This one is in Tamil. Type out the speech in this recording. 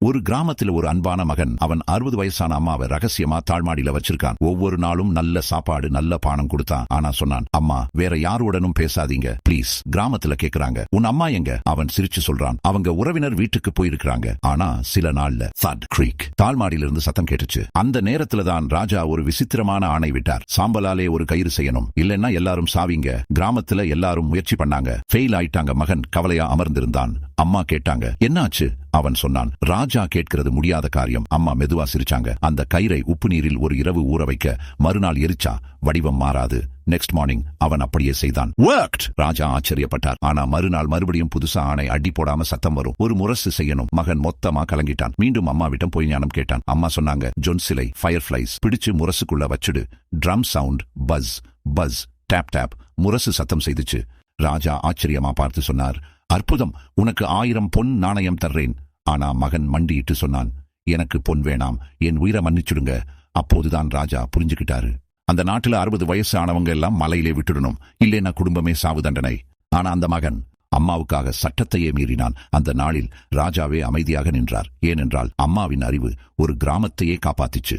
ஒரு கிராமத்துல ஒரு அன்பான மகன் அவன் 60 வயசான அம்மாவை ரகசியமா தாழ்மாடியில வச்சிருக்கான். ஒவ்வொரு நாளும் நல்ல சாப்பாடு நல்ல பானம் கொடுத்தான். ஆனா சொன்னான், அம்மா வேற யாருடனும் பேசாதீங்க பிளீஸ். கிராமத்துல கேக்குறாங்க, உன் அம்மா எங்க? அவன் சிரிச்சு சொல்றான், அவங்க உறவினர் வீட்டுக்கு போயிருக்காங்க. ஆனா சில நாள்ல தட் கிரீக் தாழ்மாடியில இருந்து சத்தம் கேட்டுச்சு. அந்த நேரத்துல தான் ராஜா ஒரு விசித்திரமான ஆணை விட்டார். சாம்பலாலே ஒரு கயிறு செய்யணும், இல்லைன்னா எல்லாரும் சாவீங்க. கிராமத்துல எல்லாரும் முயற்சி பண்ணாங்க, ஃபெயில் ஆயிட்டாங்க. மகன் கவலையா அமர்ந்திருந்தான். அம்மா கேட்டாங்க, என்னாச்சு? அவன் சொன்னான், ராஜா கேட்கிறது முடியாத காரியம். அம்மா மெதுவா சிரிச்சாங்க. அந்த கயிறை உப்பு நீரில் ஒரு இரவு ஊற வைக்க, மறுநாள் எரிச்சா வடிவம் மாறாது. நெக்ஸ்ட் மார்னிங் அவன் அப்படியே செய்தான். வொர்க்ட்! ராஜா ஆச்சரியப்பட்டார். ஆனா மறுநாள் மறுபடியும் புதுசா ஆணை அடி போடாம சத்தம் வரும். ஒரு முரசு செய்யணும். மகன் மொத்தமா கலங்கிட்டான். மீண்டும் அம்மா விட்டம் போய் ஞானம் கேட்டான். அம்மா சொன்னாங்க, ஜொன் சிலை ஃபயர் ஃபிளைஸ் பிடிச்சு முரசுக்குள்ள வச்சுடு. Drum sound, buzz buzz, tap tap. முரசு சத்தம் செய்துச்சு. ராஜா ஆச்சரியமா பார்த்து சொன்னார், அற்புதம், உனக்கு 1000 பொன் நாணயம் தர்றேன். ஆனா மகன் மண்டியிட்டு சொன்னான், எனக்கு பொன் வேணாம், என் உயிரை மன்னிச்சுடுங்க. அப்போதுதான் ராஜா புரிஞ்சுக்கிட்டாரு. அந்த நாட்டுல 60 வயசு ஆனவங்க எல்லாம் மலையிலே விட்டுடணும், இல்லைன்னா குடும்பமே சாவு தண்டனை. ஆனா அந்த மகன் அம்மாவுக்காக சட்டத்தையே மீறினான். அந்த நாளில் ராஜாவே அமைதியாக நின்றார். ஏனென்றால் அம்மாவின் அறிவு ஒரு கிராமத்தையே காப்பாத்திச்சு.